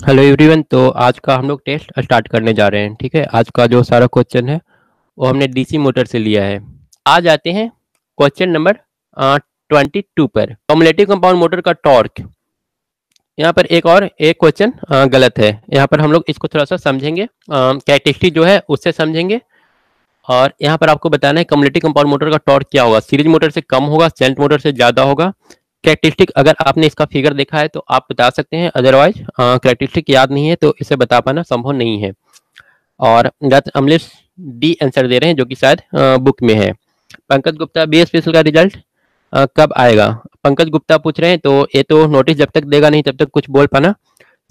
Hello everyone. तो आज का हम लोग टेस्ट स्टार्ट करने जा रहे हैं। ठीक है, आज का जो सारा क्वेश्चन है वो हमने डीसी मोटर से लिया है। आ जाते हैं क्वेश्चन नंबर 22 पर। कम्युलेटिव कंपाउंड मोटर का टॉर्क। यहाँ पर एक क्वेश्चन गलत है। यहाँ पर हम लोग इसको थोड़ा सा समझेंगे, कैरेक्टरिस्टिक जो है उससे समझेंगे। और यहाँ पर आपको बताना है कम्युलेटिव कंपाउंड मोटर का टॉर्क क्या होगा। सीरीज मोटर से कम होगा, शंट मोटर से ज़्यादा होगा। कैरेक्टरिस्टिक अगर आपने इसका फिगर देखा है तो आप बता सकते हैं, अदरवाइज कैरेक्टरिस्टिक याद नहीं है तो इसे बता पाना संभव नहीं है। और गत अमलेश डी आंसर दे रहे हैं जो कि शायद बुक में है। पंकज गुप्ता बी स्पेशल का रिजल्ट कब आएगा? पंकज गुप्ता पूछ रहे हैं, तो ये तो नोटिस जब तक देगा नहीं तब तक कुछ बोल पाना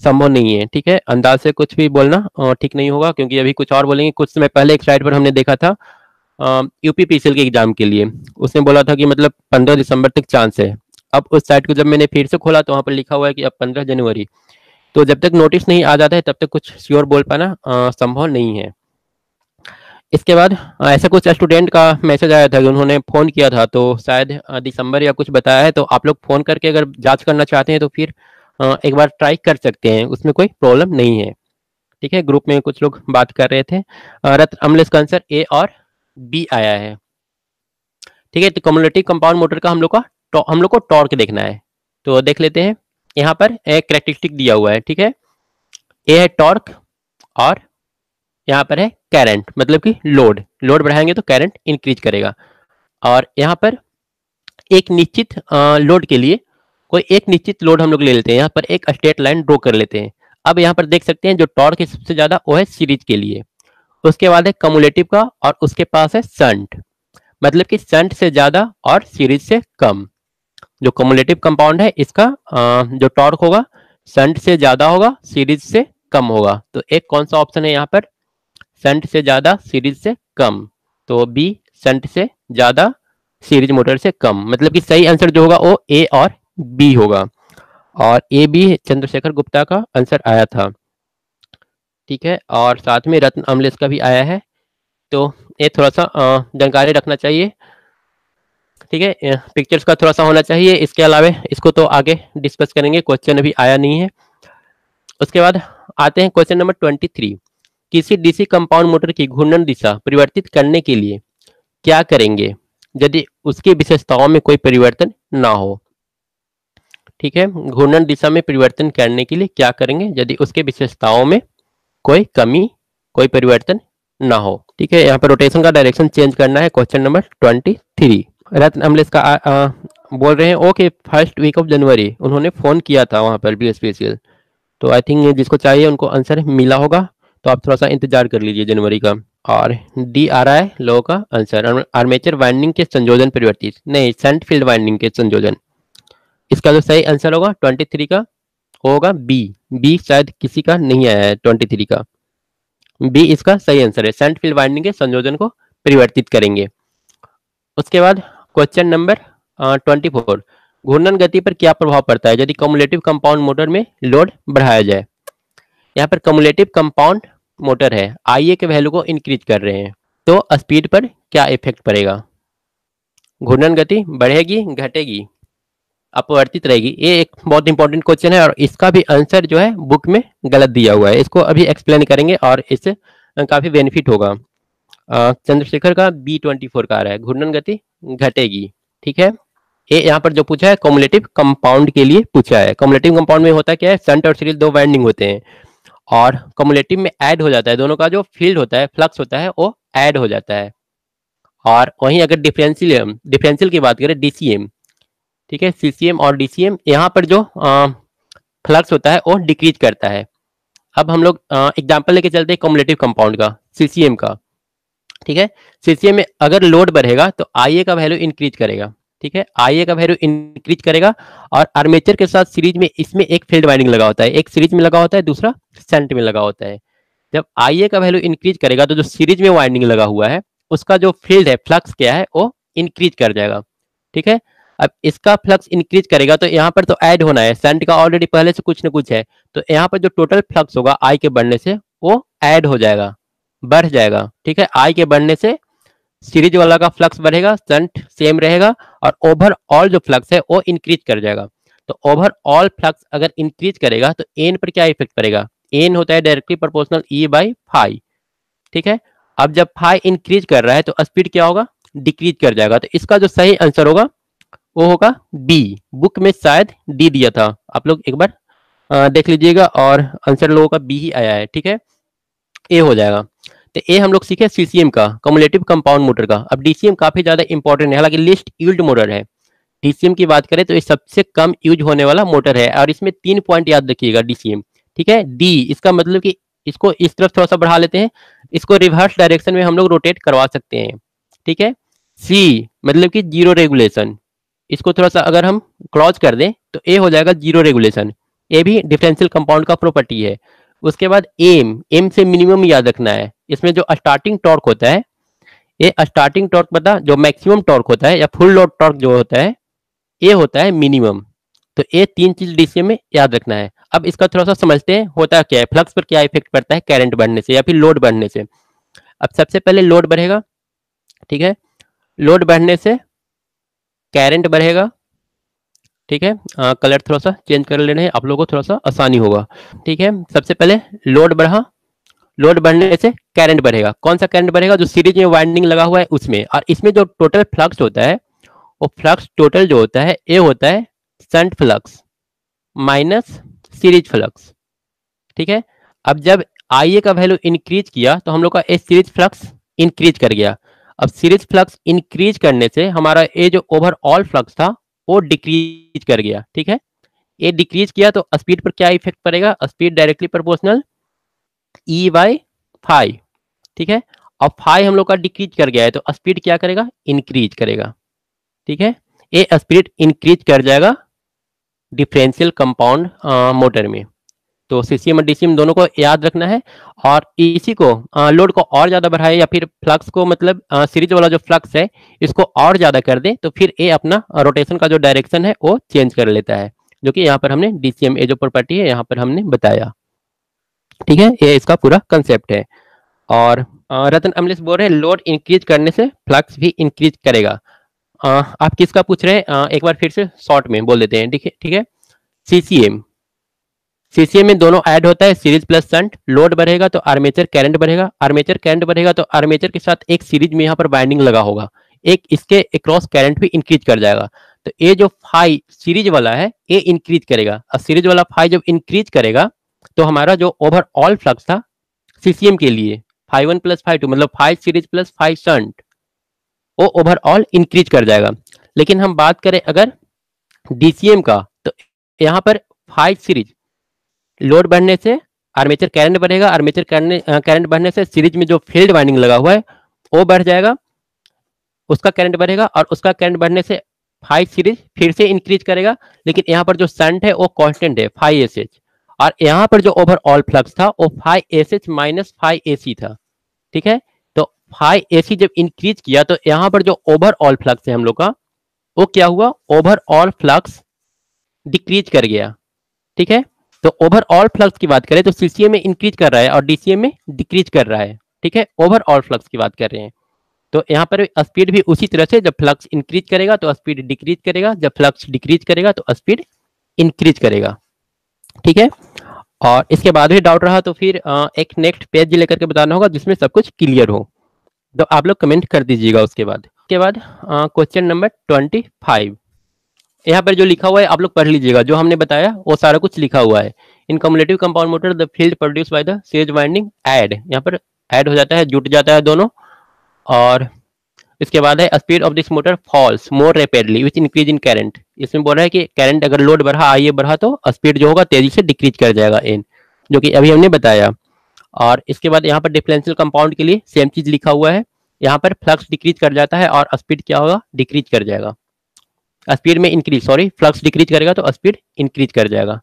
संभव नहीं है। ठीक है, अंदाज से कुछ भी बोलना ठीक नहीं होगा, क्योंकि अभी कुछ और बोलेंगे। कुछ समय पहले एक साइड पर हमने देखा था यूपीपीसीएल के एग्जाम के लिए, उसने बोला था कि मतलब 15 दिसंबर तक चांस है। अब उस साइट को जब मैंने फिर से खोला तो वहाँ पर लिखा हुआ है कि अब 15 जनवरी। तो जब तक नोटिस नहीं आ जाता है तब तक कुछ श्योर बोल पाना संभव नहीं है। इसके बाद ऐसा कुछ स्टूडेंट का मैसेज आया था कि उन्होंने फ़ोन किया था, तो शायद दिसंबर या कुछ बताया है। तो आप लोग फ़ोन करके अगर जांच करना चाहते हैं तो फिर एक बार ट्राई कर सकते हैं, उसमें कोई प्रॉब्लम नहीं है। ठीक है, ग्रुप में कुछ लोग बात कर रहे थे। रत्न अमलेश का आंसर ए और बी आया है। ठीक है, तो कम्युलेटिव कंपाउंड मोटर का हम लोग को टॉर्क देखना है। तो देख लेते हैं, यहाँ पर एक कैरेक्टरिस्टिक दिया हुआ है। ठीक है, ए है टॉर्क और यहाँ पर है करंट, मतलब कि लोड बढ़ाएंगे तो करंट इंक्रीज करेगा। और यहाँ पर एक निश्चित लोड के लिए कोई एक निश्चित लोड हम लोग ले लेते हैं। यहाँ पर एक स्ट्रेट लाइन ड्रॉ कर लेते हैं। अब यहाँ पर देख सकते हैं जो टॉर्क है सबसे ज्यादा वो है सीरीज के लिए, उसके बाद है कम्युलेटिव का, और उसके पास है शंट। मतलब कि शंट से ज्यादा और सीरीज से कम। जो कम्युलेटिव कंपाउंड है इसका जो टॉर्क होगा शंट से ज्यादा होगा, सीरीज से कम होगा। तो एक कौन सा ऑप्शन है यहाँ पर? शंट से ज्यादा, सीरीज से कम। तो बी, शंट से ज्यादा, सीरीज मोटर से कम। मतलब कि सही आंसर जो होगा वो ए और बी होगा। और ए बी चंद्रशेखर गुप्ता का आंसर आया था। ठीक है, और साथ में रत्न अमलेश का भी आया है। तो ये थोड़ा सा जानकारी रखना चाहिए। ठीक है, पिक्चर्स का थोड़ा सा होना चाहिए। इसके अलावा इसको तो आगे डिस्कस करेंगे, क्वेश्चन अभी आया नहीं है। उसके बाद आते हैं क्वेश्चन नंबर 23। किसी डीसी कंपाउंड मोटर की घूर्णन दिशा परिवर्तित करने के लिए क्या करेंगे यदि उसकी विशेषताओं में कोई परिवर्तन ना हो? ठीक है, घूर्णन दिशा में परिवर्तन करने के लिए क्या करेंगे यदि उसके विशेषताओं में कोई कमी, कोई परिवर्तन ना हो? ठीक है, यहाँ पर रोटेशन का डायरेक्शन चेंज करना है। Question number 23। रत्न अमलेश का बोल रहे हैं okay, first week of January उन्होंने फ़ोन किया था वहाँ पर बीएसपीसीएल। तो आई थिंक जिसको चाहिए उनको आंसर मिला होगा। तो आप थोड़ा सा इंतजार कर लीजिए जनवरी का। और डी आ रहा है लोगों का आंसर, आर्मेचर वाइंडिंग के संयोजन परिवर्तित, नहीं शंट फील्ड वाइंडिंग के संयोजन। इसका जो सही आंसर होगा 23 का होगा बी। बी शायद किसी का नहीं आया है 23 का। बी इसका सही आंसर है, शंट फील्ड वाइंडिंग के संयोजन को परिवर्तित करेंगे। उसके बाद क्वेश्चन नंबर 24। घूर्णन गति पर क्या प्रभाव पड़ता है यदि कम्युलेटिव कंपाउंड मोटर में लोड बढ़ाया जाए? यहाँ पर कम्युलेटिव कंपाउंड मोटर है, आईए के वैल्यू को इंक्रीज कर रहे हैं, तो स्पीड पर क्या इफेक्ट पड़ेगा? घूर्णन गति बढ़ेगी, घटेगी, अपवर्तित रहेगी? ये एक बहुत इंपॉर्टेंट क्वेश्चन है और इसका भी आंसर जो है बुक में गलत दिया हुआ है। इसको अभी एक्सप्लेन करेंगे और इससे काफी बेनिफिट होगा। चंद्रशेखर का B24 का आ रहा है, घूर्णन गति घटेगी। ठीक है, ये यहाँ पर जो पूछा है कम्युलेटिव कंपाउंड के लिए पूछा है। कम्युलेटिव कंपाउंड में होता क्या है, शंट और सीरीज दो वाइंडिंग होते हैं, और कम्युलेटिव में ऐड हो जाता है, दोनों का जो फील्ड होता है, फ्लक्स होता है, वो ऐड हो जाता है। और वहीं अगर डिफरेंशियल की बात करें डीसीएम, ठीक है, सीसीएम और डीसीएम, यहाँ पर जो फ्लक्स होता है वो डिक्रीज करता है। अब हम लोग एग्जाम्पल लेके चलते हैं कम्युलेटिव कंपाउंड का, सीसीएम का। ठीक है, सीसीएम में अगर लोड बढ़ेगा तो आईए का वैल्यू इंक्रीज करेगा। ठीक है, आईए का वैल्यू इंक्रीज करेगा, और आर्मेचर के साथ सीरीज में इसमें एक फील्ड वाइंडिंग लगा होता है, एक सीरीज में लगा होता है, दूसरा शंट में लगा होता है। जब आईए का वैल्यू इंक्रीज करेगा तो जो सीरीज में वाइंडिंग लगा हुआ है उसका जो फील्ड है, फ्लक्स क्या है, वो इंक्रीज कर जाएगा। ठीक है, अब इसका फ्लक्स इंक्रीज करेगा तो यहाँ पर तो ऐड होना है, शंट का ऑलरेडी पहले से कुछ ना कुछ है, तो यहाँ पर जो टोटल फ्लक्स होगा आई के बढ़ने से वो ऐड हो जाएगा, बढ़ जाएगा। ठीक है, आई के बढ़ने से सीरीज वाला का फ्लक्स बढ़ेगा, शंट सेम रहेगा, और ओवरऑल जो फ्लक्स है वो इंक्रीज कर जाएगा। तो ओवरऑल फ्लक्स अगर इंक्रीज करेगा तो एन पर क्या इफेक्ट पड़ेगा, एन होता है directly proportional E by phi, ठीक है। अब जब फाई इंक्रीज कर रहा है तो स्पीड क्या होगा, डिक्रीज कर जाएगा। तो इसका जो सही आंसर होगा वो होगा बी। बुक में शायद डी दिया था, आप लोग एक बार देख लीजिएगा और आंसर लोगों का बी ही आया है, ठीक है, ए हो जाएगा। तो ए हम लोग सीखे सीसीएम का, कम्युलेटिव कंपाउंड मोटर का। अब डीसीएम काफी ज्यादा इंपॉर्टेंट है, हालांकि लिस्ट यील्ड मोटर है। डीसीएम की बात करें तो ये सबसे कम यूज होने वाला मोटर है, और इसमें 3 पॉइंट याद रखिएगा डीसीएम, ठीक है। डी इसका मतलब कि इसको इस तरफ थोड़ा सा बढ़ा लेते हैं, इसको रिवर्स डायरेक्शन में हम लोग रोटेट करवा सकते हैं, ठीक है। सी मतलब कि जीरो रेगुलेशन, इसको थोड़ा सा अगर हम क्रॉस कर दें तो ए हो जाएगा जीरो रेगुलेशन, ए भी डिफरेंशियल कंपाउंड का प्रॉपर्टी है। उसके बाद एम, एम से मिनिमम याद रखना है। इसमें जो स्टार्टिंग टॉर्क होता है, ये स्टार्टिंग टॉर्क पता, जो मैक्सिमम टॉर्क होता है या फुल लोड टॉर्क जो होता है, ये होता है मिनिमम। तो ये 3 चीज डीसीएम में याद रखना है। अब इसका थोड़ा सा समझते हैं होता क्या है, फ्लक्स पर क्या इफेक्ट पड़ता है करंट बढ़ने से या फिर लोड बढ़ने से। अब सबसे पहले लोड बढ़ेगा, ठीक है, लोड बढ़ने से करंट बढ़ेगा, ठीक है। कलर थोड़ा सा चेंज कर लेने हैं, आप लोगों को थोड़ा सा आसानी होगा, ठीक है। सबसे पहले लोड बढ़ा, लोड बढ़ने से करंट बढ़ेगा। कौन सा करंट बढ़ेगा, जो सीरीज में वाइंडिंग लगा हुआ है उसमें। और इसमें जो टोटल फ्लक्स होता है, वो फ्लक्स टोटल जो होता है ये होता है shunt flux minus series flux, ठीक है। अब जब आई ए का वैल्यू इंक्रीज किया तो हम लोग का ए सीरीज फ्लक्स इंक्रीज कर गया। अब सीरीज फ्लक्स इंक्रीज करने से हमारा ये जो ओवरऑल फ्लक्स था वो डिक्रीज कर गया, ठीक है। ये डिक्रीज किया तो स्पीड पर क्या इफेक्ट पड़ेगा, speed directly proportional E by phi, ठीक है। अब फाई हम लोग का डिक्रीज कर गया है तो स्पीड क्या करेगा, इंक्रीज करेगा, ठीक है। ये स्पीड इंक्रीज कर जाएगा डिफरेंशियल कंपाउंड मोटर में। तो सीसीएम और डीसीएम दोनों को याद रखना है। और इसी को लोड को और ज्यादा बढ़ाए या फिर फ्लक्स को मतलब सीरीज वाला जो फ्लक्स है इसको और ज्यादा कर दे तो फिर ये अपना रोटेशन का जो डायरेक्शन है वो चेंज कर लेता है, जो कि यहाँ पर हमने डीसीएम ए जो प्रॉपर्टी है यहाँ पर हमने बताया, ठीक है। ये इसका पूरा कंसेप्ट है। और रतन अमलेश बोल रहे हैं लोड इंक्रीज करने से फ्लक्स भी इंक्रीज करेगा। आप किसका पूछ रहे हैं, एक बार फिर से शॉर्ट में बोल देते हैं, ठीक है। सीसीएम, सीसीएम में दोनों ऐड होता है सीरीज प्लस शंट। लोड बढ़ेगा तो आर्मेचर करंट बढ़ेगा, आर्मेचर करंट बढ़ेगा तो आर्मेचर के साथ एक सीरीज में यहाँ पर बाइंडिंग लगा होगा, एक इसके अक्रॉस करंट भी इंक्रीज कर जाएगा। तो ये जो फाई सीरीज वाला है ये इंक्रीज करेगा, और सीरीज वाला फाई जब इंक्रीज करेगा तो हमारा जो ओवरऑल फ्लक्स था सीसीएम के लिए फाई 1 प्लस फाई 2 मतलब phi series plus phi shunt, वो ओवरऑल इंक्रीज कर जाएगा। लेकिन हम बात करें अगर डीसीएम का तो यहाँ पर फाई सीरीज लोड बढ़ने से आर्मेचर करंट बढ़ेगा, आर्मेचर करंट बढ़ने से सीरीज में जो फील्ड वाइंडिंग लगा हुआ है वो बढ़ जाएगा, उसका करंट बढ़ेगा, और उसका करंट बढ़ने से फाई सीरीज फिर से इंक्रीज करेगा। लेकिन यहाँ पर जो शंट है वो कांस्टेंट है फाई एस एच, और यहाँ पर जो ओवरऑल फ्लक्स था वो phi S H minus phi A C था, ठीक है। तो फाई ए सी जब इंक्रीज किया तो यहाँ पर जो ओवरऑल फ्लक्स है हम लोग का वो क्या हुआ, ओवरऑल फ्लक्स डिक्रीज कर गया, ठीक है। तो ओवरऑल फ्लक्स की बात करें तो सीसीएम में इंक्रीज कर रहा है और डीसीएम में डिक्रीज कर रहा है, ठीक है। ओवरऑल फ्लक्स की बात कर रहे हैं। तो यहाँ पर स्पीड भी उसी तरह से, जब फ्लक्स इंक्रीज करेगा तो स्पीड डिक्रीज करेगा, जब फ्लक्स डिक्रीज करेगा तो स्पीड इंक्रीज करेगा, ठीक है। और इसके बाद भी डाउट रहा तो फिर एक नेक्स्ट पेज लेकर के बताना होगा जिसमें सब कुछ क्लियर हो, तो आप लोग कमेंट कर दीजिएगा। उसके बाद क्वेश्चन नंबर 25, यहाँ पर जो लिखा हुआ है आप लोग पढ़ लीजिएगा, जो हमने बताया वो सारा कुछ लिखा हुआ है। In cumulative compound motor the field produce by the series winding add, यहाँ पर ऐड हो जाता है, जुट जाता है दोनों। और इसके बाद है speed of this motor falls more rapidly which increase in current. इसमें बोल रहा है कि करंट अगर लोड बढ़ा आइए बढ़ा तो स्पीड जो होगा तेजी से डिक्रीज कर जाएगा एन, जो कि अभी हमने बताया। और इसके बाद यहाँ पर डिफरेंशियल कंपाउंड के लिए सेम चीज लिखा हुआ है, यहाँ पर फ्लक्स डिक्रीज कर जाता है और स्पीड क्या होगा, डिक्रीज कर जाएगा। स्पीड में इंक्रीज, सॉरी फ्लक्स डिक्रीज करेगा तो स्पीड इंक्रीज कर जाएगा।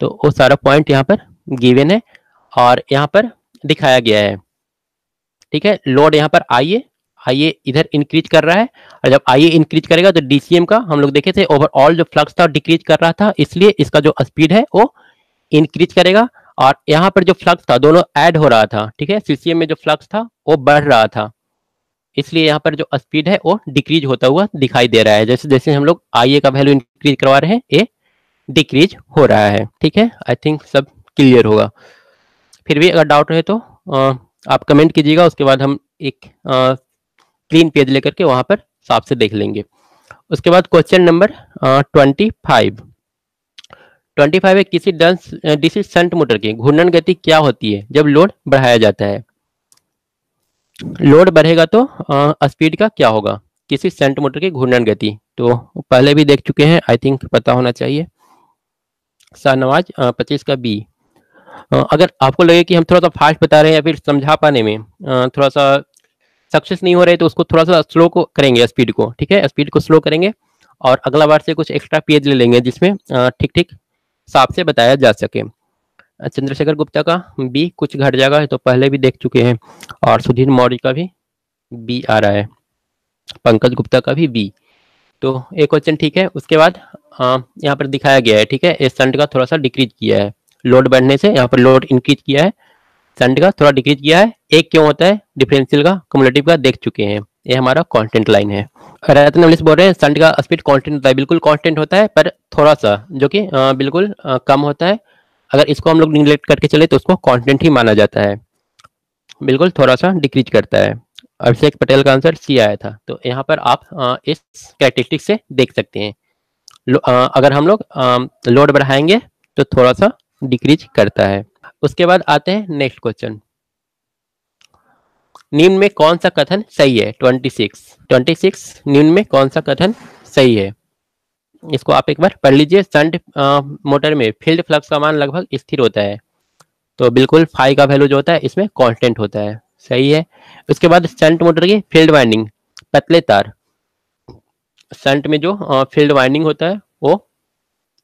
तो वो सारा पॉइंट यहाँ पर गिवन है और यहाँ पर दिखाया गया है, ठीक है। लोड यहाँ पर आइए इधर इंक्रीज कर रहा है, और जब आइए इंक्रीज करेगा तो डीसीएम का हम लोग देखे थे ओवरऑल जो फ्लक्स था डिक्रीज कर रहा था, इसलिए इसका जो स्पीड है वो इंक्रीज करेगा। और यहाँ पर जो फ्लक्स था दोनों ऐड हो रहा था, ठीक है। सीसीएम में जो फ्लक्स था वो बढ़ रहा था, इसलिए यहाँ पर जो स्पीड है वो डिक्रीज होता हुआ दिखाई दे रहा है। जैसे जैसे हम लोग आईए का वैल्यू इंक्रीज करवा रहे हैं, ये डिक्रीज हो रहा है। ठीक है, आई थिंक सब क्लियर होगा। फिर भी अगर डाउट रहे तो आप कमेंट कीजिएगा, उसके बाद हम एक क्लीन पेज लेकर के वहां पर साफ से देख लेंगे। उसके बाद क्वेश्चन नंबर 25। 25 है, किसी डीसी शंट मोटर की घूर्णन गति क्या होती है जब लोड बढ़ाया जाता है? लोड बढ़ेगा तो स्पीड का क्या होगा किसी शंट मोटर की घूर्णन गति? तो पहले भी देख चुके हैं, आई थिंक पता होना चाहिए। शाहनवाज 25 का बी। अगर आपको लगे कि हम थोड़ा सा फास्ट बता रहे हैं या फिर समझा पाने में थोड़ा सा सक्सेस नहीं हो रहे, तो उसको थोड़ा सा स्लो को करेंगे, स्पीड को। ठीक है, स्पीड को स्लो करेंगे और अगला बार से कुछ एक्स्ट्रा पेज ले लेंगे जिसमें ठीक ठीक साफ से बताया जा सके। चंद्रशेखर गुप्ता का बी कुछ घट जाएगा, तो पहले भी देख चुके हैं। और सुधीर मौर्य का भी बी आ रहा है, पंकज गुप्ता का भी बी। तो एक क्वेश्चन ठीक है। उसके बाद यहाँ पर दिखाया गया है, ठीक है, इस शंट का थोड़ा सा डिक्रीज किया है लोड बढ़ने से, यहाँ पर लोड इंक्रीज किया है, शंट का थोड़ा डिक्रीज किया है। एक क्यों होता है? डिफरेंशियल का, कम्युलेटिव का देख चुके हैं। ये हमारा कांस्टेंट लाइन है। रतन अमलेश बोल रहे हैं शंट का स्पीड कांस्टेंट होता है। बिल्कुल कांस्टेंट होता है, पर थोड़ा सा जो कि बिल्कुल कम होता है। अगर इसको हम लोग निगलेक्ट करके चले तो उसको कांस्टेंट ही माना जाता है, बिल्कुल थोड़ा सा डिक्रीज करता है। अभिषेक पटेल का आंसर सी आया था। तो यहाँ पर आप इस कैरेक्टरिस्टिक से देख सकते हैं, अगर हम लोग लोड बढ़ाएंगे तो थोड़ा सा डिक्रीज करता है। उसके बाद आते हैं नेक्स्ट क्वेश्चन। निम्न में कौन सा कथन सही है? 26 निम्न में कौन सा कथन सही है? इसको आप एक बार पढ़ लीजिए। शंट मोटर में फील्ड फ्लक्स का मान लगभग स्थिर होता है, तो बिल्कुल फाई का वैल्यू जो होता है इसमें कांस्टेंट होता है, सही है। उसके बाद शंट मोटर की फील्ड वाइंडिंग, पतले तार। शंट में जो फील्ड वाइंडिंग होता है वो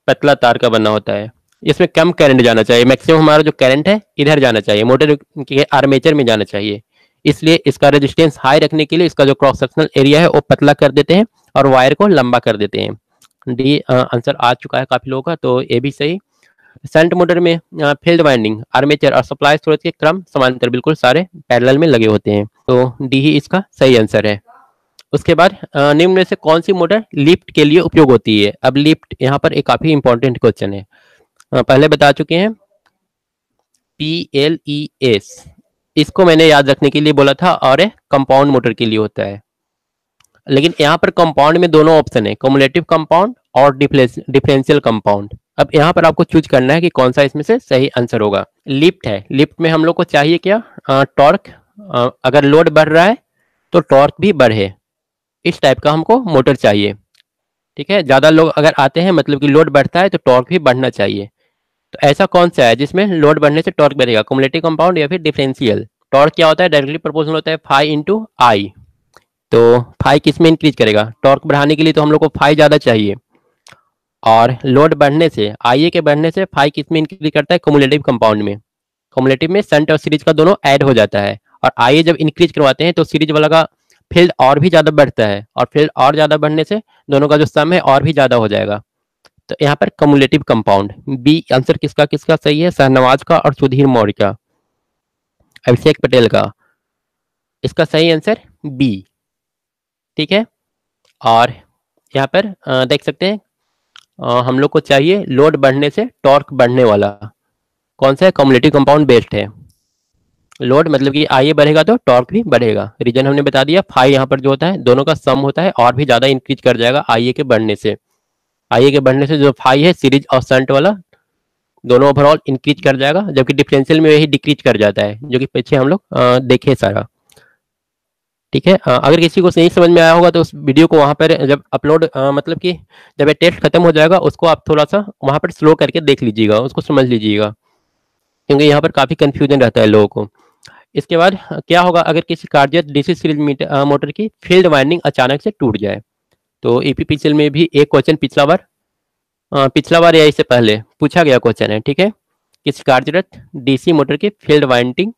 पतला तार का बना होता है, इसमें कम करंट जाना चाहिए। मैक्सिमम हमारा जो करंट है इधर जाना चाहिए, मोटर के आर्मेचर में जाना चाहिए। इसलिए इसका रेजिस्टेंस हाई रखने के लिए इसका जो क्रॉस सेक्शनल एरिया है वो पतला कर देते हैं और वायर को लंबा कर देते हैं। डी आंसर आ चुका है काफी लोगों का, तो ये भी सही। शंट मोटर में फील्ड वाइंडिंग, आर्मेचर और सप्लाई स्रोत के क्रम समांतर, बिल्कुल सारे पैरेलल में लगे होते हैं, तो डी ही इसका सही आंसर है। उसके बाद निम्न में से कौन सी मोटर लिफ्ट के लिए उपयोग होती है? अब लिफ्ट यहाँ पर एक काफी इंपॉर्टेंट क्वेश्चन है, पहले बता चुके हैं। PLES, इसको मैंने याद रखने के लिए बोला था, और कंपाउंड मोटर के लिए होता है। लेकिन यहाँ पर कंपाउंड में दोनों ऑप्शन है, कम्युलेटिव कंपाउंड और डिफरेंशियल कंपाउंड। अब यहाँ पर आपको चूज करना है कि कौन सा इसमें से सही आंसर होगा। लिफ्ट है, लिफ्ट में हम लोग को चाहिए क्या? टॉर्क, अगर लोड बढ़ रहा है तो टॉर्क भी बढ़े, इस टाइप का हमको मोटर चाहिए। ठीक है, ज्यादा लोग अगर आते हैं मतलब कि लोड बढ़ता है तो टॉर्क भी बढ़ना चाहिए। तो ऐसा कौन सा है जिसमें लोड बढ़ने से टॉर्क बढ़ेगा? कम्युलेटिव कंपाउंड या फिर डिफरेंशियल? टॉर्क क्या होता है? डायरेक्टली प्रोपोर्शनल होता है फाई इंटू आई। तो फाई किस में इंक्रीज करेगा? टॉर्क बढ़ाने के लिए तो हम लोग को फाई ज्यादा चाहिए, और लोड बढ़ने से, आई के बढ़ने से फाई किस में इंक्रीज करता है? कम्युलेटिव कंपाउंड में। कम्युलेटिव में शंट और सीरीज का दोनों ऐड हो जाता है, और आई जब इंक्रीज करवाते हैं तो सीरीज वाला का फील्ड और भी ज्यादा बढ़ता है, और फील्ड और ज्यादा बढ़ने से दोनों का जो सम है और भी ज्यादा हो जाएगा। तो यहाँ पर कम्युलेटिव कंपाउंड, बी आंसर किसका किसका सही है? शाहनवाज का और सुधीर मौर्य का, अभिषेक पटेल का। इसका सही आंसर बी। ठीक है, और यहाँ पर देख सकते हैं हम लोग को चाहिए लोड बढ़ने से टॉर्क बढ़ने वाला, कौन सा है? कम्युलेटिव कंपाउंड बेस्ड है। लोड मतलब कि आई बढ़ेगा तो टॉर्क भी बढ़ेगा। रीजन हमने बता दिया, फाई यहाँ पर जो होता है दोनों का सम होता है और भी ज्यादा इंक्रीज कर जाएगा आई के बढ़ने से। आई के बढ़ने से जो फाई है सीरीज और शंट वाला दोनों ओवरऑल इंक्रीज कर जाएगा, जबकि डिफरेंशियल में यही डिक्रीज कर जाता है, जो कि पीछे हम लोग देखे सारा। ठीक है, अगर किसी को नहीं समझ में आया होगा तो उस वीडियो को वहां पर जब अपलोड मतलब कि जब ये टेस्ट खत्म हो जाएगा उसको आप थोड़ा सा वहां पर स्लो करके देख लीजिएगा, उसको समझ लीजिएगा, क्योंकि यहाँ पर काफी कंफ्यूजन रहता है लोगों को। इसके बाद क्या होगा अगर किसी कार्यरत डीसी सीरीज मोटर की फील्ड वाइंडिंग अचानक से टूट जाए? तो ईपीपीसीएल में भी एक क्वेश्चन पिछला बार या इससे पहले पूछा गया क्वेश्चन है। ठीक है, किसी कार्यरत डीसी मोटर की फील्ड वाइंडिंग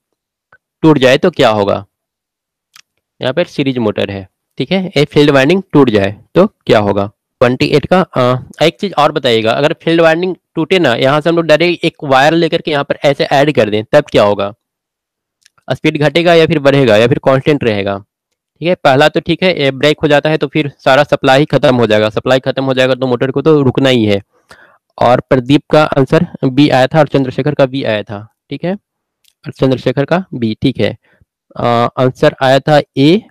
टूट जाए तो क्या होगा? यहाँ पर सीरीज मोटर है, ठीक है, एक फील्ड वाइंडिंग टूट जाए तो क्या होगा? 28 का एक चीज और बताइएगा, अगर फील्ड वाइंडिंग टूटे ना, यहाँ से हम लोग डायरेक्ट एक वायर लेकर के यहाँ पर ऐसे ऐड कर दें तब क्या होगा? स्पीड घटेगा या फिर बढ़ेगा या फिर कांस्टेंट रहेगा? ठीक है, पहला तो ठीक है, ब्रेक हो जाता है तो फिर सारा सप्लाई खत्म हो जाएगा, सप्लाई खत्म हो जाएगा तो मोटर को तो रुकना ही है। और प्रदीप का आंसर बी आया था और चंद्रशेखर का बी आया था। ठीक है, और चंद्रशेखर का बी। ठीक है, आंसर आया था ए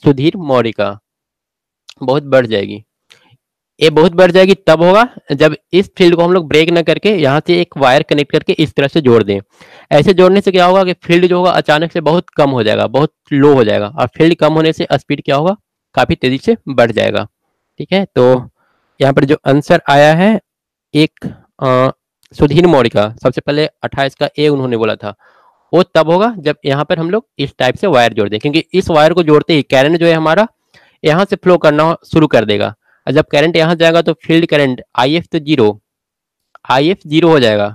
सुधीर मौर्य का। बहुत बढ़ जाएगी, ये बहुत बढ़ जाएगी तब होगा जब इस फील्ड को हम लोग ब्रेक ना करके यहाँ से एक वायर कनेक्ट करके इस तरह से जोड़ दें। ऐसे जोड़ने से क्या होगा कि फील्ड जो होगा अचानक से बहुत कम हो जाएगा, बहुत लो हो जाएगा, और फील्ड कम होने से स्पीड क्या होगा, काफी तेजी से बढ़ जाएगा। ठीक है, तो यहाँ पर जो आंसर आया है एक सुधीर मौर्य का, सबसे पहले 28 का ए उन्होंने बोला था, वो तब होगा जब यहाँ पर हम लोग इस टाइप से वायर जोड़ दें, क्योंकि इस वायर को जोड़ते ही करंट जो है हमारा यहाँ से फ्लो करना शुरू कर देगा, और जब करंट यहाँ जाएगा तो फील्ड करंट आई एफ तो जीरो हो जाएगा,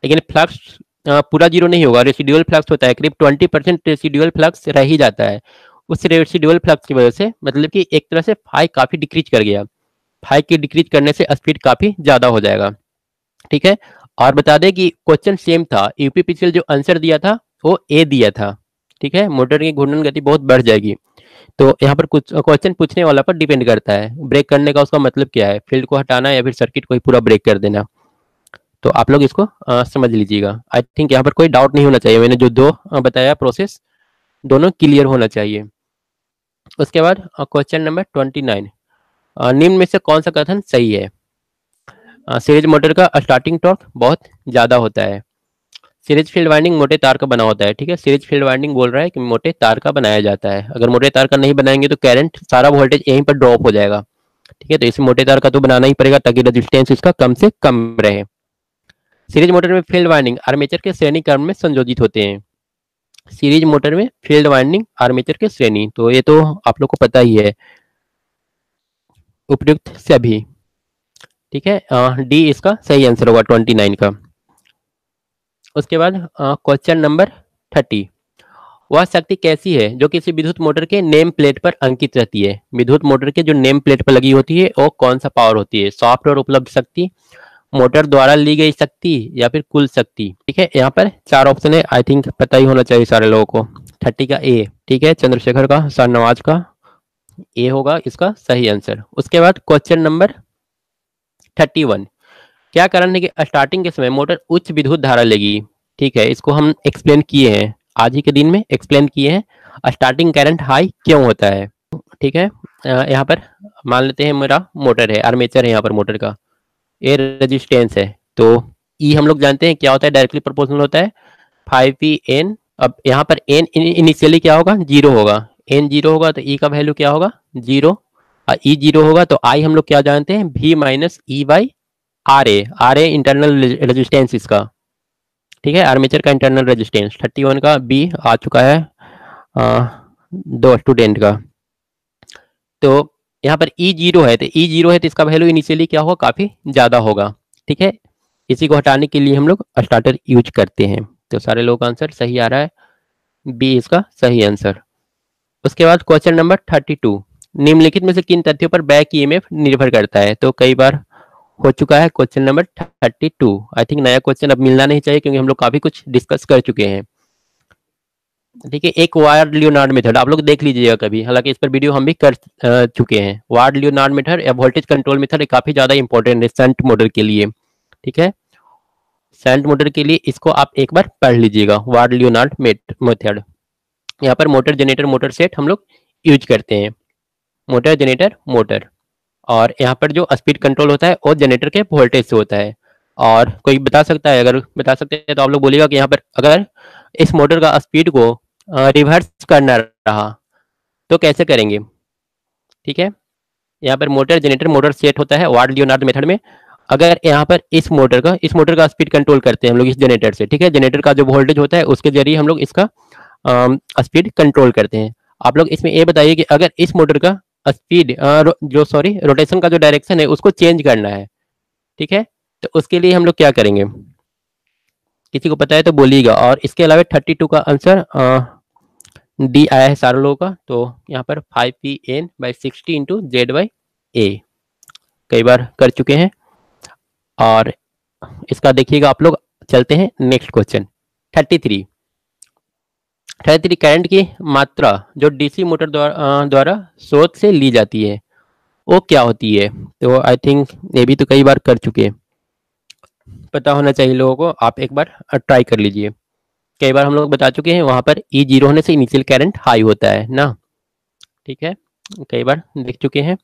लेकिन फ्लक्स पूरा जीरो नहीं होगा, रेसिडुअल फ्लक्स होता है, करीब 20% रेसिडुअल फ्लक्स रह ही जाता है। उस रेसिडुअल फ्लक्स की वजह से मतलब कि एक तरह से फाई काफी डिक्रीज कर गया, फाई की डिक्रीज करने से स्पीड काफी ज्यादा हो जाएगा। ठीक है, और बता दें कि क्वेश्चन सेम था, यूपी पिछले जो आंसर दिया था वो ए दिया था। ठीक है, मोटर की घूर्णन गति बहुत बढ़ जाएगी, तो यहाँ पर कुछ क्वेश्चन पूछने वाला पर डिपेंड करता है, ब्रेक करने का उसका मतलब क्या है, फील्ड को हटाना या फिर सर्किट को ही पूरा ब्रेक कर देना। तो आप लोग इसको समझ लीजिएगा। आई थिंक यहाँ पर कोई डाउट नहीं होना चाहिए, मैंने जो दो बताया प्रोसेस दोनों क्लियर होना चाहिए। उसके बाद क्वेश्चन नंबर 29, निम्न में से कौन सा कथन सही है? सीरीज मोटर का स्टार्टिंग टॉर्क बहुत ज्यादा होता है। सीरीज फील्ड वाइंडिंग मोटे तार का बना होता है। ठीक है, सीरीज फील्ड वाइंडिंग बोल रहा है कि मोटे तार का बनाया जाता है, अगर मोटे तार का नहीं बनाएंगे तो करंट सारा वोल्टेज यहीं पर ड्रॉप हो जाएगा। ठीक है, तो इसे मोटे तार का तो बनाना ही पड़ेगा ताकि रेजिस्टेंस इसका कम से कम रहे। सीरीज मोटर में फील्ड वाइंडिंग आर्मेचर के श्रेणी क्रम में संयोजित होते हैं। सीरीज मोटर में फील्ड वाइंडिंग आर्मेचर के श्रेणी, तो ये तो आप लोग को पता ही है, उपयुक्त सभी। ठीक है, डी इसका सही आंसर होगा 29 का। उसके बाद क्वेश्चन नंबर 30, वह शक्ति कैसी है जो किसी विद्युत मोटर के नेम प्लेट पर अंकित रहती है? विद्युत मोटर के जो नेम प्लेट पर लगी होती है वो कौन सा पावर होती है? सॉफ्ट और उपलब्ध शक्ति, मोटर द्वारा ली गई शक्ति, या फिर कुल शक्ति? ठीक है, यहाँ पर चार ऑप्शन है, आई थिंक पता ही होना चाहिए सारे लोगों को। 30 का ए, ठीक है, चंद्रशेखर का, शाहनवाज का ए होगा इसका सही आंसर। उसके बाद क्वेश्चन नंबर 31, क्या कारण है कि स्टार्टिंग के समय मोटर उच्च विद्युत धारा लेगी? ठीक है, इसको हम एक्सप्लेन किए हैं, आज ही के दिन में एक्सप्लेन किए हैं, स्टार्टिंग करंट हाई क्यों होता है। ठीक है, यहाँ पर मान लेते हैं मेरा मोटर है, आर्मेचर है यहाँ पर मोटर का, ए रेजिस्टेंस है, तो ई हम लोग जानते हैं क्या होता है, डायरेक्टली प्रोपोर्शनल होता है 5P_N। अब यहाँ पर एन इनिशियली क्या होगा, जीरो होगा, एन जीरो होगा तो ई का वैल्यू क्या होगा, जीरो, और ई जीरो होगा तो आई हम लोग क्या जानते हैं, V minus E by R A internal resistance इसका। ठीक है, आर्मेचर का इंटरनल रेजिस्टेंस। 31 का बी आ चुका है दो स्टूडेंट का। तो यहाँ पर ई जीरो है, तो ई जीरो है तो इसका वैल्यू इनिशियली क्या होगा, काफी ज्यादा होगा। ठीक है, इसी को हटाने के लिए हम लोग स्टार्टर यूज करते हैं। तो सारे लोगों का आंसर सही आ रहा है, बी इसका सही आंसर। उसके बाद क्वेश्चन नंबर 32, निम्नलिखित में से किन तथ्यों पर बैक ईएमएफ निर्भर करता है? तो कई बार हो चुका है क्वेश्चन नंबर 32, आई थिंक नया क्वेश्चन अब मिलना नहीं चाहिए क्योंकि हम लोग काफी कुछ डिस्कस कर चुके हैं। ठीक है, एक वार्ड लियोनार्ड मेथड आप लोग देख लीजिएगा कभी, हालांकि इस पर वीडियो हम भी कर चुके हैं। वार्ड लियोनार्ड मेथड या वोल्टेज कंट्रोल मेथड काफी ज्यादा इंपॉर्टेंट है शंट मोटर के लिए। ठीक है, शंट मोटर के लिए इसको आप एक बार पढ़ लीजिएगा, वार्ड लियोनार्ड मेथड। यहाँ पर मोटर जनरेटर मोटर सेट हम लोग यूज करते हैं, मोटर जनरेटर मोटर, और यहाँ पर जो स्पीड कंट्रोल होता है वो जनरेटर के वोल्टेज से होता है। और कोई बता सकता है, अगर बता सकते हैं तो आप लोग बोलिएगा कि यहाँ पर अगर इस मोटर का स्पीड को रिवर्स करना रहा तो कैसे करेंगे? ठीक है, यहाँ पर मोटर जनरेटर मोटर सेट होता है वार्ड लियोनार्ड मेथड में। अगर यहाँ पर इस मोटर का स्पीड कंट्रोल करते हैं हम लोग इस जनरेटर से। ठीक है, जनरेटर का जो वोल्टेज होता है उसके जरिए हम लोग इसका स्पीड कंट्रोल करते हैं। आप लोग इसमें ये बताइए कि अगर इस मोटर का स्पीड रोटेशन का जो डायरेक्शन है उसको चेंज करना है, ठीक है, तो उसके लिए हम लोग क्या करेंगे? किसी को पता है तो बोलिएगा। और इसके अलावा 32 का आंसर डी आया है सारे लोगों का, तो यहाँ पर 5P_N/60 इंटू Z/A कई बार कर चुके हैं। और इसका देखिएगा आप लोग। चलते हैं नेक्स्ट क्वेश्चन 33 करंट की मात्रा जो डीसी मोटर द्वारा स्रोत से ली जाती है वो क्या होती है? तो आई थिंक ये भी तो कई बार कर चुके हैं। पता होना चाहिए लोगों को, आप एक बार ट्राई कर लीजिए। कई बार हम लोग बता चुके हैं, वहाँ पर ई जीरो होने से इनिशियल करंट हाई होता है ना, ठीक है, कई बार देख चुके हैं।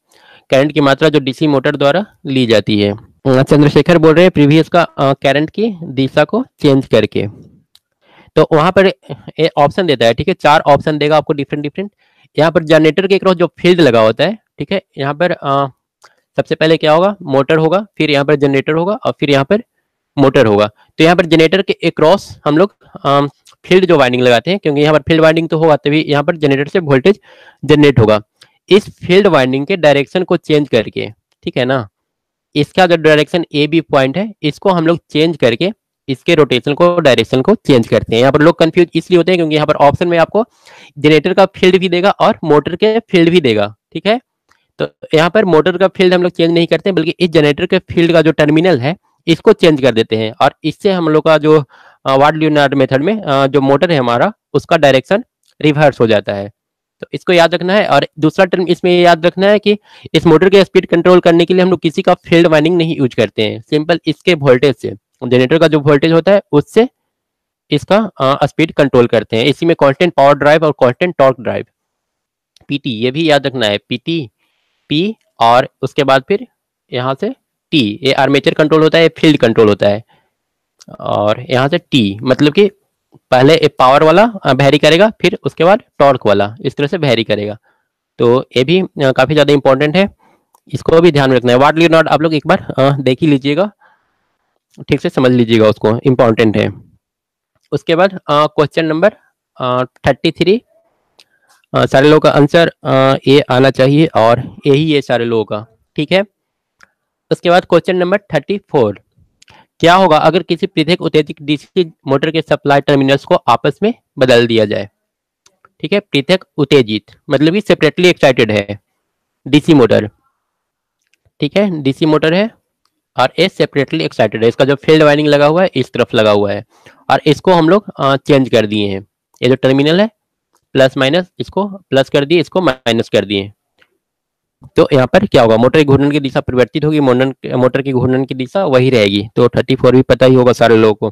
करंट की मात्रा जो डीसी मोटर द्वारा ली जाती है। चंद्रशेखर बोल रहे हैं प्रीवियस का करंट की दिशा को चेंज करके। तो वहाँ पर ऑप्शन देता है, ठीक है, 4 ऑप्शन देगा आपको डिफरेंट डिफरेंट। यहाँ पर जनरेटर के क्रॉस जो फील्ड लगा होता है, ठीक है, यहाँ पर सबसे पहले क्या होगा, मोटर होगा, फिर यहाँ पर जनरेटर होगा और फिर यहाँ पर मोटर होगा। तो यहाँ पर जनरेटर के अक्रॉस हम लोग फील्ड जो वाइंडिंग लगाते हैं, क्योंकि यहाँ पर फील्ड वाइंडिंग तो होगा तभी यहाँ पर जनरेटर से वोल्टेज जनरेट होगा। इस फील्ड वाइंडिंग के डायरेक्शन को चेंज करके, ठीक है ना, इसका जो डायरेक्शन ए बी पॉइंट है, इसको हम लोग चेंज करके इसके रोटेशन को, डायरेक्शन को चेंज करते हैं। यहाँ पर लोग कंफ्यूज इसलिए होते हैं क्योंकि यहाँ पर ऑप्शन में आपको जनरेटर का फील्ड भी देगा और मोटर के फील्ड भी देगा, ठीक है। तो यहाँ पर मोटर का फील्ड हम लोग चेंज नहीं करते, बल्कि इस जनरेटर के फील्ड का जो टर्मिनल है इसको चेंज कर देते हैं, और इससे हम लोग का जो वाट लियोनार्ड मेथड में जो मोटर है हमारा, उसका डायरेक्शन रिवर्स हो जाता है। तो इसको याद रखना है। और दूसरा टर्म इसमें याद रखना है कि इस मोटर के स्पीड कंट्रोल करने के लिए हम लोग किसी का फील्ड वाइंडिंग नहीं यूज करते हैं, सिंपल इसके वोल्टेज से, जनरेटर का जो वोल्टेज होता है उससे इसका स्पीड कंट्रोल करते हैं। इसी में कांस्टेंट पावर ड्राइव और कांस्टेंट टॉर्क ड्राइव, पीटी, ये भी याद रखना है, पीटी, पी, और उसके बाद फिर यहाँ से टी, ये आर्मेचर कंट्रोल होता है, फील्ड कंट्रोल होता है, और यहाँ से टी मतलब कि पहले पावर वाला वैरी करेगा, फिर उसके बाद टॉर्क वाला, इस तरह से वैरी करेगा। तो ये भी काफी ज्यादा इंपॉर्टेंट है, इसको भी ध्यान में रखना है। वाट लियोनार्ड आप लोग एक बार देख ही लीजिएगा, ठीक से समझ लीजिएगा उसको, इंपॉर्टेंट है। उसके बाद क्वेश्चन नंबर 33, सारे लोगों का आंसर ए आना चाहिए, और यही है सारे लोगों का, ठीक है। उसके बाद क्वेश्चन नंबर 34, क्या होगा अगर किसी पृथक उत्तेजित डीसी मोटर के सप्लाई टर्मिनल्स को आपस में बदल दिया जाए, ठीक है। पृथक उत्तेजित मतलब कि सेपरेटली एक्साइटेड है डीसी मोटर, ठीक है, डीसी मोटर है और ये सेपरेटली एक्साइटेड है, इसका जो फील्ड वाइंडिंग लगा हुआ है इस तरफ लगा हुआ है, और इसको हम लोग चेंज कर दिए हैं। ये जो टर्मिनल है प्लस माइनस, इसको प्लस कर दिए, इसको माइनस कर दिए। तो यहाँ पर क्या होगा, मोटर की घूर्णन की दिशा परिवर्तित होगी, मोटर की घूर्णन की दिशा वही रहेगी। तो 34 भी पता ही होगा सारे लोगों को।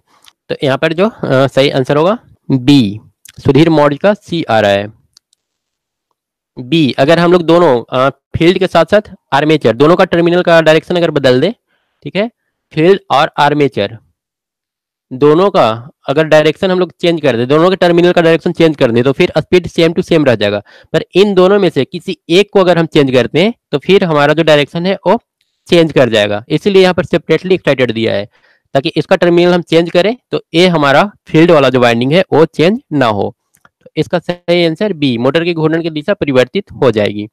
तो यहाँ पर जो सही आंसर होगा बी, सुधीर मौर्य का सी आ रहा है बी। अगर हम लोग दोनों फील्ड के साथ साथ आर्मेचर दोनों का टर्मिनल का डायरेक्शन अगर बदल दे, ठीक है, फील्ड और आर्मेचर दोनों का अगर डायरेक्शन हम लोग चेंज कर दे, दोनों के टर्मिनल का डायरेक्शन चेंज कर दे, तो फिर स्पीड सेम टू सेम रह जाएगा। पर इन दोनों में से किसी एक को अगर हम चेंज करते हैं तो फिर हमारा जो डायरेक्शन है वो चेंज कर जाएगा। इसीलिए यहाँ पर सेपरेटली एक्साइटेड दिया है, ताकि इसका टर्मिनल हम चेंज करें तो ये हमारा फील्ड वाला जो वाइंडिंग है वो चेंज ना हो। तो इसका सही आंसर बी, मोटर की घूर्णन की दिशा परिवर्तित हो जाएगी।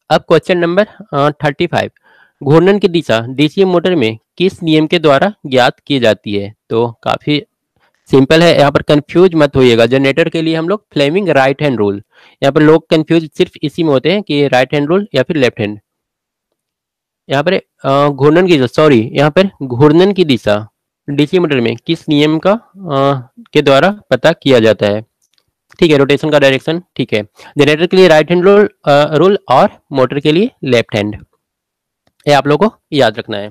अब क्वेश्चन नंबर 35, घूर्णन की दिशा डीसी मोटर में किस नियम के द्वारा ज्ञात की जाती है? तो काफी सिंपल है, यहाँ पर कंफ्यूज मत होइएगा। जनरेटर के लिए हम लोग फ्लेमिंग राइट हैंड रूल, यहाँ पर लोग कंफ्यूज सिर्फ इसी में होते हैं कि राइट हैंड रूल या फिर लेफ्ट हैंड। यहाँ पर घूर्णन की सॉरी यहाँ पर घूर्णन की दिशा डीसी मोटर में किस नियम का के द्वारा पता किया जाता है? ठीक है, रोटेशन का डायरेक्शन, ठीक है। जनरेटर के लिए राइट हैंड रूल और मोटर के लिए लेफ्ट हैंड, ये आप लोगों को याद रखना है।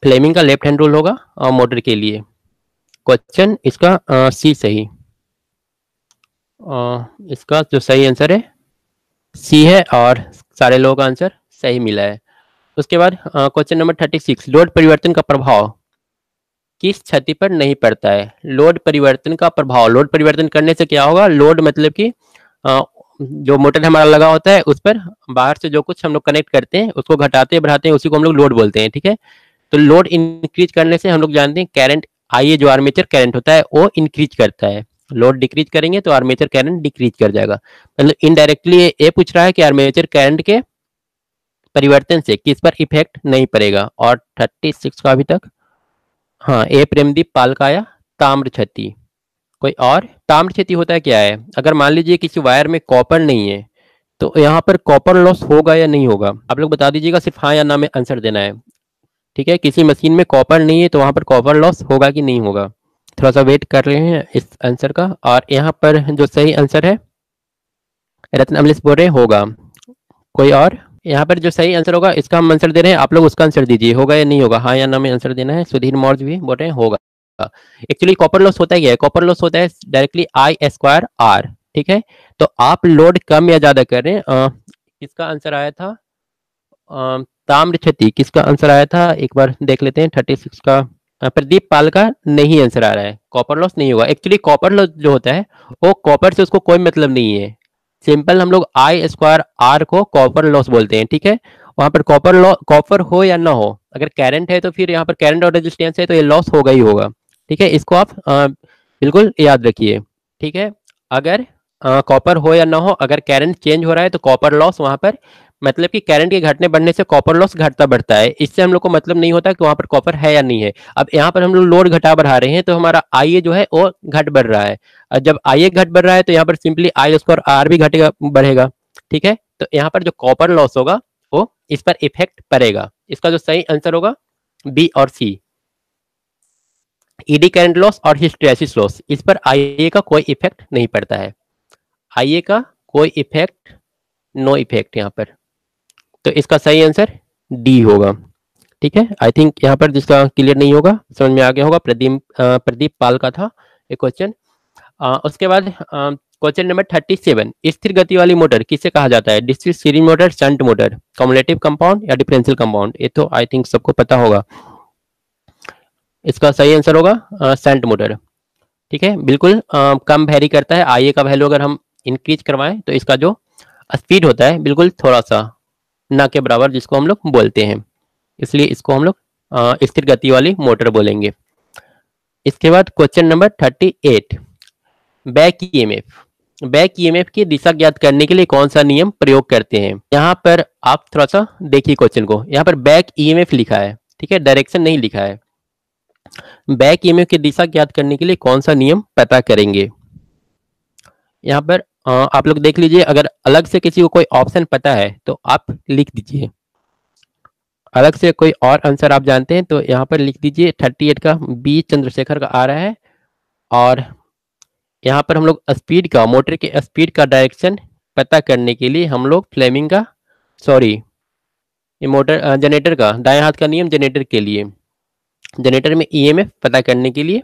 फ्लेमिंग का लेफ्ट हैंड रूल होगा और मोटर के लिए। क्वेश्चन इसका सी सही, इसका जो सही आंसर है सी है, और सारे लोगों का आंसर सही मिला है। उसके बाद क्वेश्चन नंबर 36, लोड परिवर्तन का प्रभाव किस क्षति पर नहीं पड़ता है? लोड परिवर्तन का प्रभाव, लोड परिवर्तन करने से क्या होगा, लोड मतलब कि जो मोटर हमारा लगा होता है उस पर बाहर से जो कुछ हम लोग कनेक्ट करते हैं उसको घटाते बढ़ाते हैं, उसी को हम लोग लोड बोलते हैं, ठीक है। तो लोड इंक्रीज करने से हम लोग जानते हैं करंट आई, जो आर्मेचर करंट होता है वो इंक्रीज करता है। लोड डिक्रीज करेंगे तो आर्मेचर करंट डिक्रीज कर जाएगा। मतलब इनडायरेक्टली ये पूछ रहा है कि आर्मेचर करंट के परिवर्तन से किस पर इफेक्ट नहीं पड़ेगा। और 36 का अभी तक, हाँ, ए प्रेमदीप पाल का आया ताम्र क्षति। कोई और? ताम्र क्षति होता है क्या है, अगर मान लीजिए किसी वायर में कॉपर नहीं है तो यहाँ पर कॉपर लॉस होगा या नहीं होगा, आप लोग बता दीजिएगा, सिर्फ हाँ या ना में आंसर देना है, ठीक है। किसी मशीन में कॉपर नहीं है तो वहां पर कॉपर लॉस होगा कि नहीं होगा, थोड़ा सा वेट कर रहे हैं इस आंसर का। और यहाँ पर जो सही आंसर है रत्न अमलेश बोल रहे होगा। कोई और? यहाँ पर जो सही आंसर होगा इसका हम आंसर दे रहे हैं, आप लोग उसका आंसर दीजिए, होगा या नहीं होगा, हाँ या ना में आंसर देना है। सुधीर मौर्य भी बोल रहे हैं होगा। एक्चुअली कॉपर लॉस होता है क्या है, कॉपर लॉस होता है डायरेक्टली आई स्क्वायर आर, ठीक है। तो आप लोड कम या ज्यादा कर रहे हैं। किसका आंसर आया था, ताम्र क्षति किसका आंसर आया था, एक बार देख लेते हैं। 36 का प्रदीप पाल का नहीं आंसर आ रहा है, कॉपर लॉस नहीं होगा। एक्चुअली कॉपर लॉस जो होता है वो कॉपर से उसको कोई मतलब नहीं है, सिंपल हम लोग आई स्क्वायर आर को कॉपर लॉस बोलते हैं, ठीक है। वहां पर कॉपर हो या ना हो, अगर करंट है तो फिर यहाँ पर करंट और रेजिस्टेंस है तो ये लॉस होगा ही होगा, ठीक है। इसको आप बिल्कुल याद रखिए, ठीक है। अगर कॉपर हो या ना हो, अगर करंट चेंज हो रहा है तो कॉपर लॉस वहां पर, मतलब कि करंट के घटने बढ़ने से कॉपर लॉस घटता बढ़ता है, इससे हम लोग को मतलब नहीं होता कि वहां पर कॉपर है या नहीं है। अब यहाँ पर हम लोग लोड घटा बढ़ा रहे हैं तो हमारा आई जो है वो घट बढ़ रहा है, और जब आई घट बढ़ रहा है तो यहाँ पर सिंपली आई स्क्वायर आर भी घटेगा बढ़ेगा, ठीक है। तो यहाँ पर जो कॉपर लॉस होगा वो इस पर इफेक्ट पड़ेगा। इसका जो सही आंसर होगा बी और सी, ईडी करंट लॉस और हिस्टैरिसीस लॉस, इस पर आईए का कोई इफेक्ट नहीं पड़ता है, आईए का कोई इफेक्ट, नो इफेक्ट यहाँ पर। तो इसका सही आंसर डी होगा, ठीक है। आई थिंक यहाँ पर जिसका क्लियर नहीं होगा समझ में आ गया होगा, प्रदीप पाल का था एक क्वेश्चन। उसके बाद क्वेश्चन नंबर 37, स्थिर गति वाली मोटर किसे कहा जाता है, discrete series motor, shunt motor, cumulative compound या डिफरेंशियल कंपाउंड, ये तो आई थिंक सबको पता होगा। इसका सही आंसर होगा शंट मोटर, ठीक है। बिल्कुल कम वेरी करता है, आईए का वैल्यू अगर हम इंक्रीज करवाएं तो इसका जो स्पीड होता है बिल्कुल थोड़ा सा ना के बराबर, जिसको हम लोग बोलते हैं, इसलिए इसको हम लोग स्थिर गति वाली मोटर बोलेंगे। इसके बाद question number 38, back EMF, back EMF की दिशा ज्ञात करने के लिए कौन सा नियम प्रयोग करते हैं। यहाँ पर आप थोड़ा सा देखिए क्वेश्चन को, यहाँ पर बैक ईएमएफ लिखा है, ठीक है, डायरेक्शन नहीं लिखा है। बैक ईएमएफ की दिशा ज्ञात करने के लिए कौन सा नियम पता करेंगे। यहाँ पर आप लोग देख लीजिए, अगर अलग से किसी को कोई ऑप्शन पता है तो आप लिख दीजिए, अलग से कोई और आंसर आप जानते हैं तो यहाँ पर लिख दीजिए। 38 का बी चंद्रशेखर का आ रहा है, और यहाँ पर हम लोग स्पीड का, मोटर के स्पीड का डायरेक्शन पता करने के लिए हम लोग फ्लेमिंग का, सॉरी ये मोटर जनरेटर का दाएं हाथ का नियम जनरेटर के लिए, जनरेटर में ईएमएफ पता करने के लिए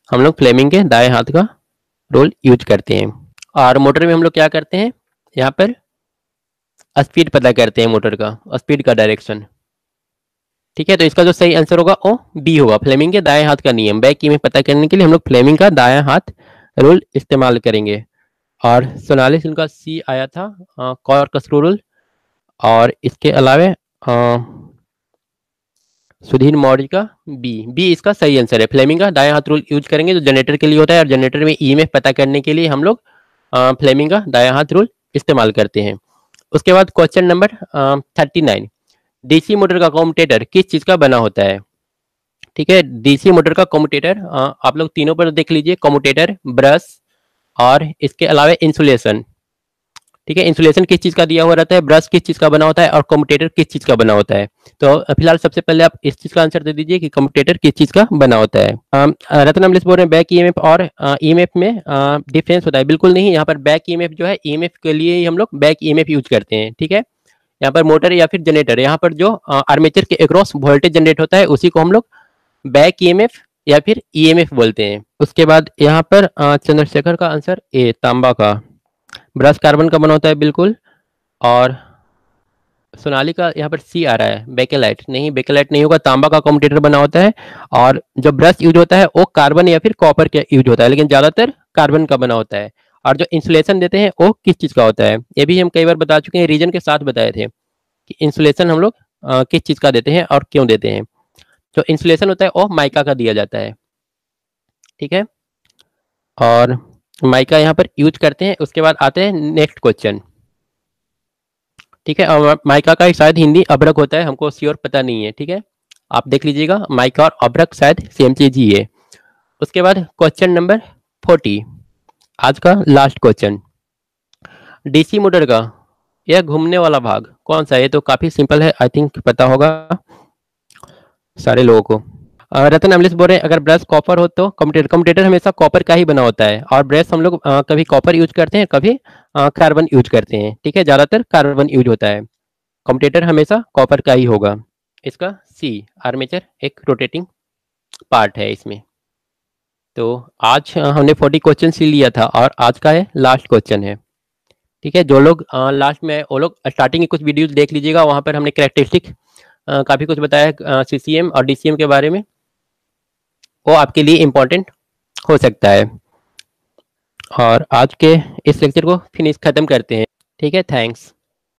हम लोग फ्लेमिंग के दाएं हाथ का रूल यूज करते हैं। और मोटर में हम लोग क्या करते हैं, यहाँ पर स्पीड पता करते हैं, मोटर का स्पीड का डायरेक्शन, ठीक है। तो इसका जो सही आंसर होगा वो बी होगा, फ्लेमिंग के दाएं हाथ का नियम। बैक ईएमएफ पता करने के लिए हम लोग फ्लेमिंग का दाएं हाथ रूल इस्तेमाल करेंगे। और सोनाली सिंह का सी आया था, कॉर्कस रूल। और इसके अलावा सुधीर मौर्य का बी, बी इसका सही आंसर है, फ्लेमिंग का दाएं हाथ रूल यूज करेंगे जो जनरेटर के लिए होता है, और जनरेटर में ईएमएफ पता करने के लिए हम लोग फ्लेमिंग का दाएं हाथ रूल इस्तेमाल करते हैं। उसके बाद क्वेश्चन नंबर 39, डीसी मोटर का कम्यूटेटर किस चीज का बना होता है, ठीक है। डीसी मोटर का कम्यूटेटर आप लोग तीनों पर देख लीजिए, कम्यूटेटर, ब्रश और इसके अलावा इंसुलेशन, ठीक है। इंसुलेशन किस चीज का दिया हुआ रहता है, ब्रश किस चीज का बना होता है, और कम्यूटेटर किस चीज का बना होता है। तो फिलहाल सबसे पहले आप इस चीज का आंसर दे दीजिए कि कम्यूटेटर किस चीज का बना होता है। रतन अमलेश बोल रहे हैं बैक ईएमएफ और ईएमएफ में डिफरेंस होता है, बिल्कुल नहीं। यहाँ पर बैक ईएमएफ जो है ईएमएफ के लिए ही हम लोग बैक ईएमएफ यूज करते हैं, ठीक है। यहाँ पर मोटर या फिर जनरेटर, यहाँ पर जो आर्मेचर के अक्रॉस वोल्टेज जनरेट होता है उसी को हम लोग बैक ईएमएफ या फिर ईएमएफ बोलते हैं। उसके बाद यहाँ पर चंद्रशेखर का आंसर ए, तांबा का। ब्रश कार्बन का बना होता है बिल्कुल। और सोनाली का यहाँ पर सी आ रहा है, बेकेलाइट नहीं, बेकेलाइट नहीं होगा, तांबा का कम्यूटेटर बना होता है। और जो ब्रश यूज होता है वो कार्बन या फिर कॉपर का यूज होता है, लेकिन ज्यादातर कार्बन का बना होता है। और जो इंसुलेशन देते हैं वो किस चीज का होता है, ये भी हम कई बार बता चुके हैं, रीजन के साथ बताए थे कि इंसुलेशन हम लोग किस चीज का देते हैं और क्यों देते हैं। जो इंसुलेशन होता है वो माइका का दिया जाता है, ठीक है, और माइका यहाँ पर यूज करते हैं। उसके बाद आते हैं नेक्स्ट क्वेश्चन, ठीक है। और माइका का शायद हिंदी अभ्रक होता है, हमको श्योर पता नहीं है, ठीक है, आप देख लीजिएगा, माइका और अभ्रक शायद सेम चीज ही है। उसके बाद क्वेश्चन नंबर 40, आज का लास्ट क्वेश्चन, डीसी मोटर का यह घूमने वाला भाग कौन सा है। ये तो काफी सिंपल है, आई थिंक पता होगा सारे लोगों को। रतन अमलेश बोल रहे हैं अगर ब्रश कॉपर हो तो कम्यूटेटर, कम्यूटेटर हमेशा कॉपर का ही बना होता है, और ब्रश हम लोग कभी कॉपर यूज करते हैं, कभी कार्बन यूज करते हैं, ठीक है, ज्यादातर कार्बन यूज होता है। कम्यूटेटर हमेशा कॉपर का ही होगा। इसका सी, आर्मेचर एक रोटेटिंग पार्ट है इसमें। तो आज हमने 40 क्वेश्चन ही लिया था और आज का है लास्ट क्वेश्चन है। ठीक है, जो लोग लास्ट में वो लोग स्टार्टिंग की कुछ वीडियोस देख लीजिएगा, वहाँ पर हमने कैरेक्टरिस्टिक काफ़ी कुछ बताया सीसीएम और डीसीएम के बारे में, वो आपके लिए इम्पोर्टेंट हो सकता है। और आज के इस लेक्चर को फिनिश ख़त्म करते हैं। ठीक है, थैंक्स।